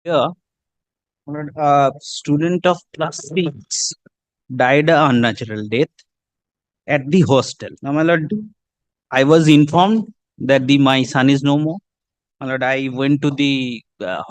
Yeah, a student of class 6 died a unnatural death at the hostel. Now, my lord, I was informed that my son is no more. My lord, I went to the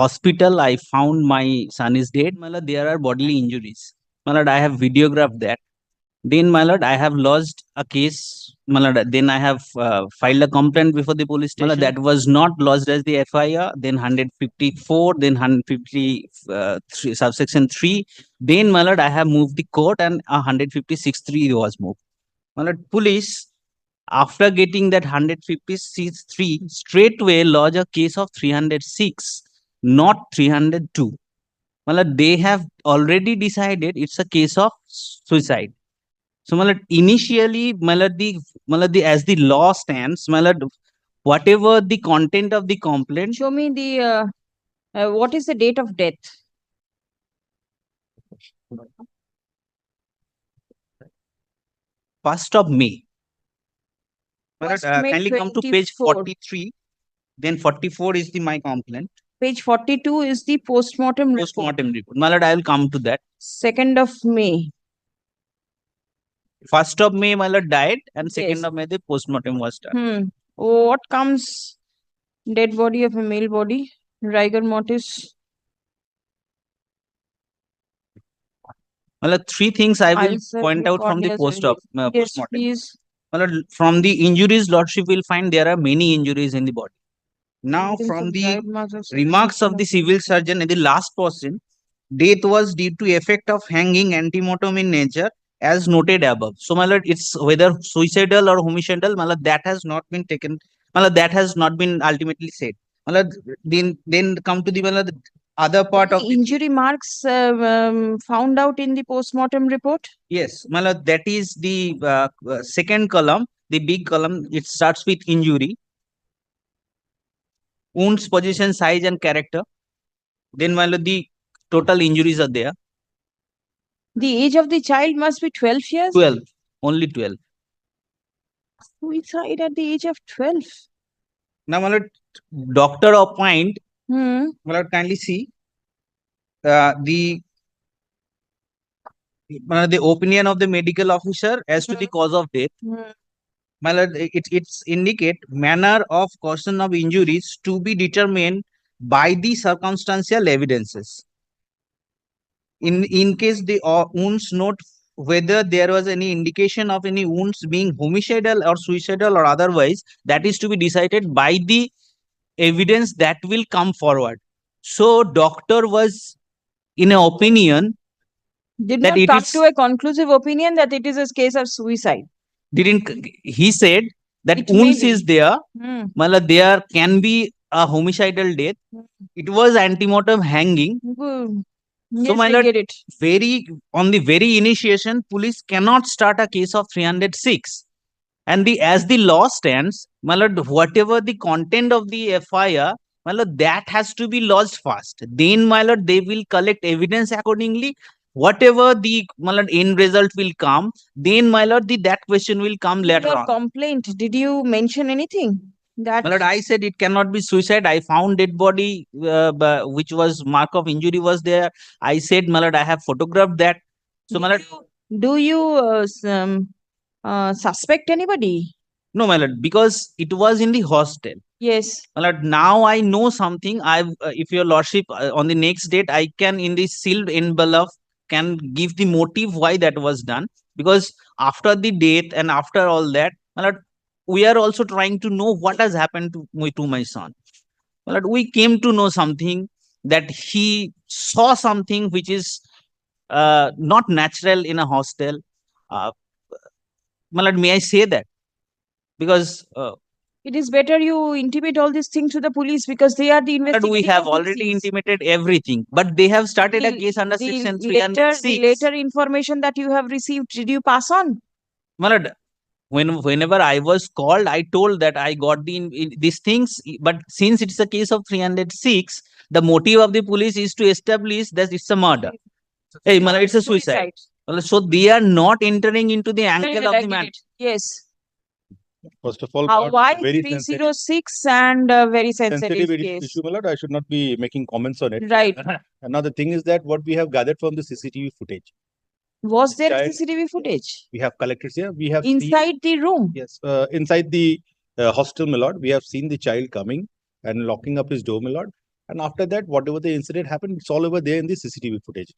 hospital. I found my son is dead. My lord, there are bodily injuries. My lord, I have videographed that. Then, my lord, I have lodged a case. My lord, then I have filed a complaint before the police station. My lord, that was not lodged as the FIR. Then 154, then 150 subsection 3. Then, my lord, I have moved the court and 156.3 was moved. My lord, police, after getting that 156.3, straightway lodge a case of 306, not 302. My lord, they have already decided it's a case of suicide. So, my lord, initially, my lord, as the law stands, my lord, whatever the content of the complaint, Show me the what is the date of death? 1st of May. My lord, 1st May kindly come to page 24. 43. Then 44 is the my complaint. Page 42 is the postmortem report. Postmortem report. My lord, I will come to that. 2nd of May. 1st of May, my lord died, and 2nd Yes. of May, the postmortem was done. What comes? Dead body of a male body. Rigor mortis. My lord, three things I will Ulcer point out from the precordial postmortem. Yes, please. My lord, from the injuries, lordship will find there are many injuries in the body. Now, Evidence from of the dried marks of remarks of the civil surgeon in the last portion, death was due to effect of hanging antemortem in nature, as noted above. So, my lord, it's whether suicidal or homicidal, my lord, that has not been taken. My lord, that has not been ultimately said. My lord, then come to the, my lord, other part of Any the injury marks found out in the postmortem report? yes, my lord, that is the second column, the big column. It starts with injury, wounds, position, size, and character. Then, my lord, the total injuries are there. The age of the child must be 12 years. 12, only 12. Suicide at the age of 12. Now, my lord, doctor appoint. Hmm. My lord, kindly see the opinion of the medical officer as to the cause of death. My lord, it's indicate manner of caution of injuries to be determined by the circumstantial evidences. In case the wounds note whether there was any indication of any wounds being homicidal or suicidal or otherwise, that is to be decided by the evidence that will come forward. So doctor was in an opinion Did that not it come is to a conclusive opinion that it is a case of suicide. didn't he said that It may wounds be. is there, Hmm. there can be a homicidal death. It was antemortem hanging. Good. So, Yes, my I lord, get it. very on the very initiation, police cannot start a case of 306. And the as the law stands, my lord, whatever the content of the FIR, my lord, that has to be lodged first. Then, my lord, they will collect evidence accordingly. Whatever the, my lord, end result will come, then, my lord, that question will come In later your on. complaint, did you mention anything? That My lord, I said it cannot be suicide. I found dead body, which was mark of injury was there. I said, my lord, I have photographed that. So, my lord, do you suspect anybody? no, my lord, because it was in the hostel. Yes. My lord, now I know something. If your lordship, on the next date, I can in the sealed envelope can give the motive why that was done. Because after the death and after all that, my lord, we are also trying to know what has happened to my son. My lord, we came to know something that he saw something which is not natural in a hostel. Uh, my lord, may I say that? Because it is better you intimate all these things to the police because they are the investigating we have already intimated everything, but they have started a case under section 306. The later information that you have received, did you pass on? My lord, whenever I was called, I told that I got these things, but since it's a case of 306, the motive of the police is to establish that it's a murder. Hey, my lord, it's a suicide. Well, so they are not entering into the angle of the man. Yes. First of all, How, my lord, why very sensitive, 306 and a very sensitive sensitive case? issue, my lord. I should not be making comments on it. Right. And now the thing is that what we have gathered from the CCTV footage, Was there child- CCTV footage we have collected here. We have seen, inside the room? yes, inside the hostel, my lord. We have seen the child coming and locking up his door, my lord. And after that, whatever the incident happened, it's all over there in the CCTV footage.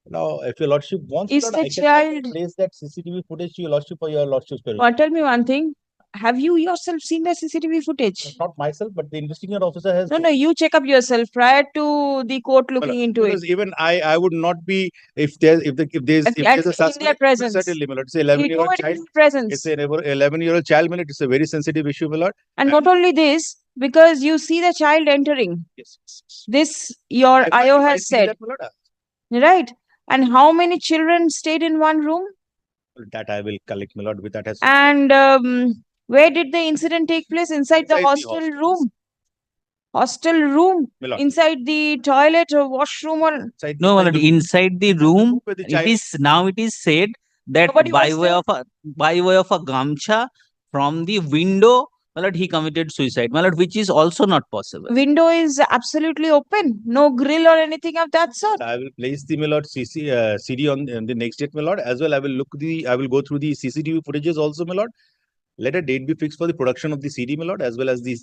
Now, if your lordship wants, Is my lord, the I can child- place that CCTV footage to your lordship for your lordship's permission. Well, tell me one thing. Have you yourself seen the CCTV footage? Not myself, but the investigating officer has. No, you check up yourself prior to the court looking into it. Because even I would not be if there's if there's At- if there's a in their suspect, presence. certainly, my lord. It's an 11-year-old Do it in child. their presence. It's an 11-year-old child, my lord. It's a very sensitive issue, my lord. And not only this, because you see the child entering. Yes, yes, yes. This your If I- IO if I has see said. that, my lord, Right. And how many children stayed in one room? that I will collect, my lord. With that has And where did the incident take place? Inside the Inside the hostel hostel. room. Hostel room. My lord. Inside the toilet or washroom or Inside No, my inside lord, the room. inside the room, Where the it child- is now it is said that Nobody by was way there? of a gamcha from the window, my lord, he committed suicide, my lord, which is also not possible. window is absolutely open. No grill or anything of that sort. I will place the, my lord, CD on the next date, my lord. As well, I will go through the CCTV footages also, my lord. Let a date be fixed for the production of the CD, my lord, as well as the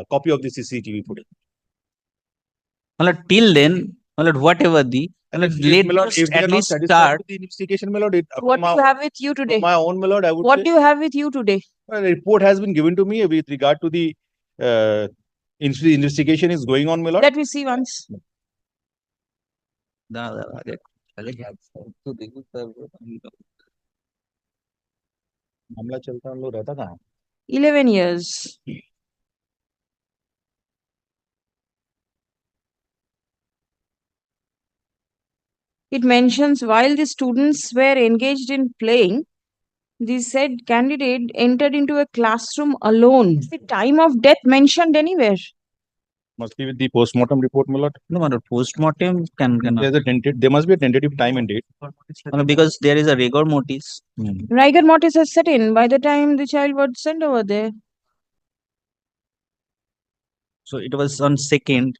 copy of the CCTV footage. My lord, till then, my lord, whatever the, my lord, let my lord, us if they at are not least satisfied start. with the investigation, my lord, What do you have with you today? my own, my lord, I would What say, do you have with you today? a report has been given to me with regard to the investigation is going on, my lord. That we see once. मामला चलता हम लोग रहता कहाँ 11 years. It mentions while the students were engaged in playing, the said candidate entered into a classroom alone. Is the time of death mentioned anywhere? must be with the postmortem report, my lord. No, my lord, postmortem can There must be a tentative time and date. my lord, because there is a rigor mortis. Rigor mortis has set in by the time the child was sent over there. So it was on second.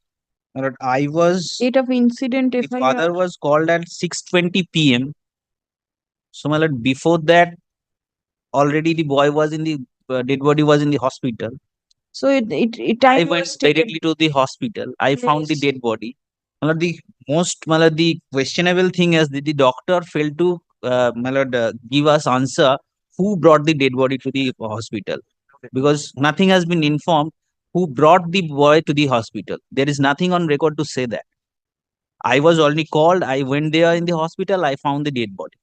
My lord, I was Date of incident, the FIR. father was called at 6:20 p.m. So my lord, before that, already the boy was in the dead body was in the hospital. So it I time went was taken. directly to the hospital. I found the Yes. dead body. My lord, the most my lord, the questionable thing is that the doctor failed to my lord, give us answer who brought the dead body to the hospital, because nothing has been informed who brought the boy to the hospital. There is nothing on record to say that. I was only called. I went there in the hospital. I found the dead body.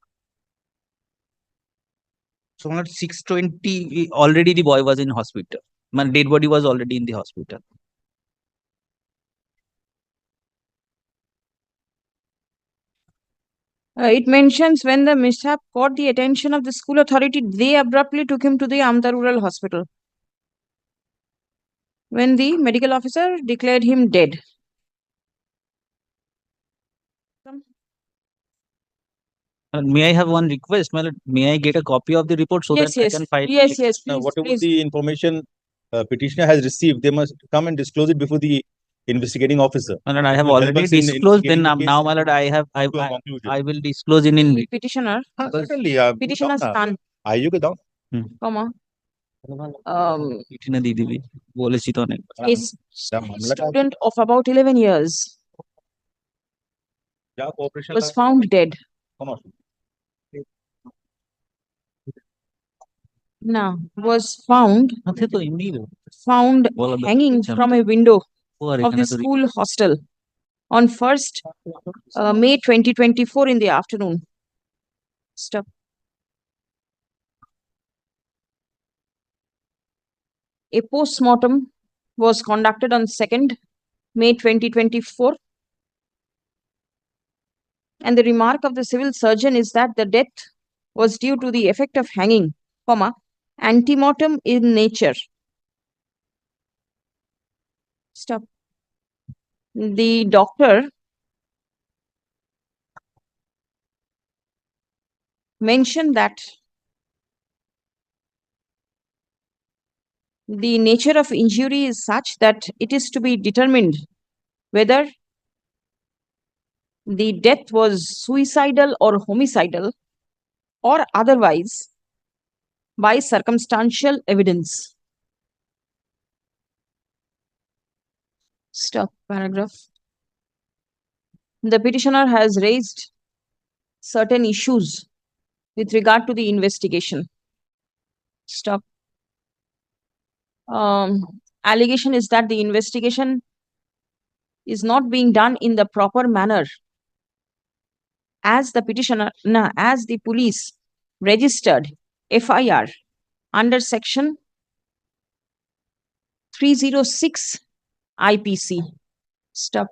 So at 6:20, already the boy was in hospital. My dead body was already in the hospital. It mentions when the mishap caught the attention of the school authority, they abruptly took him to the Amta Rural Hospital. When the medical officer declared him dead. May I have one request? My lord, may I get a copy of the report so Yes, that yes. I can file? Yes, yes. Please, Whatever please. the information petitioner has received, they must come and disclose it before the investigating officer. My lord, I have will help already us in disclosed. Then investigating the now, case my lord, to a conclusion. I will disclose in. Petitioner. Certainly, Petitioner's son, आइए down. comma, চিঠি না দিয়ে দিবি বলেছি তো অনেক is student of about 11 years क्या cooperation was found dead. Now, was found আছে তো এমনি found বলা দরকার hanging আছে from a window O R of এখানে the তো school hostel on 1st May 2024 in the afternoon. Stop. A post-mortem was conducted on 2nd May 2024. And the remark of the civil surgeon is that the death was due to the effect of hanging, comma, antemortem in nature. Stop. The doctor mentioned that the nature of injury is such that it is to be determined whether the death was suicidal or homicidal or otherwise by circumstantial evidence. Stop paragraph. The petitioner has raised certain issues with regard to the investigation. Stop. Allegation is that the investigation is not being done in the proper manner as the as the police registered FIR under section 306 IPC. Stop.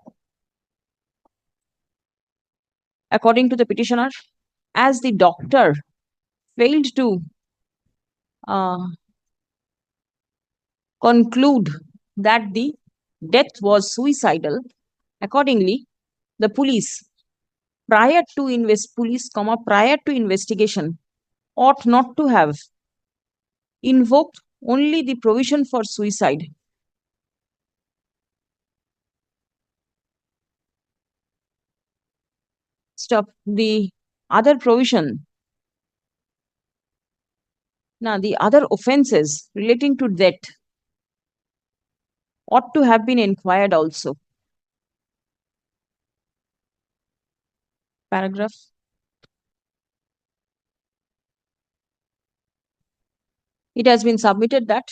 According to the petitioner, as the doctor failed to conclude that the death was suicidal, accordingly, the police prior to investigation ought not to have invoked only the provision for suicide. Stop. The other provision. Now, the other offenses relating to death ought to have been inquired also. Paragraph. It has been submitted that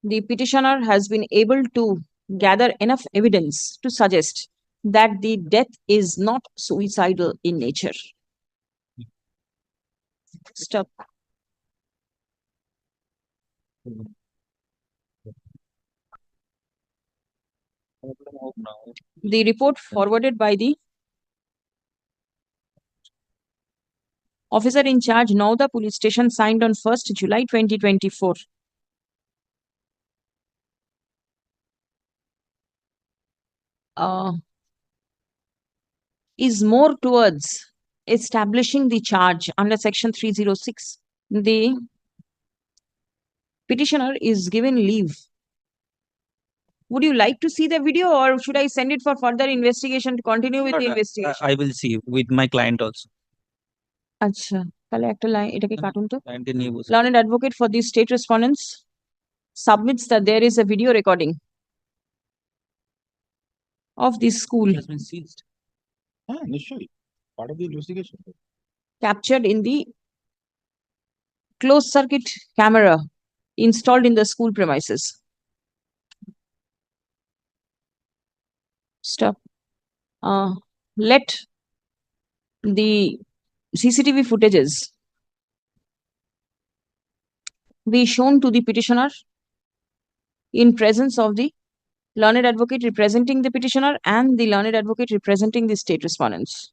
the petitioner has been able to gather enough evidence to suggest that the death is not suicidal in nature. Stop. The report forwarded by the officer in charge, Nauda Police Station, signed on 1st July 2024. Is more towards establishing the charge under section 306. The petitioner is given leave. Would you like to see the video or should I send it for further investigation to continue with the investigation? I will see with my client also. আচ্ছা তাহলে একটা line এটাকে কাটুন তো Client নিয়ে বসে Learned advocate for the state respondents submits that there is a video recording of this school has been seized. Initially, part of the investigation. captured in the closed circuit camera installed in the school premises. Stop. Let the CCTV footages be shown to the petitioner in presence of the learned advocate representing the petitioner and the learned advocate representing the state respondents.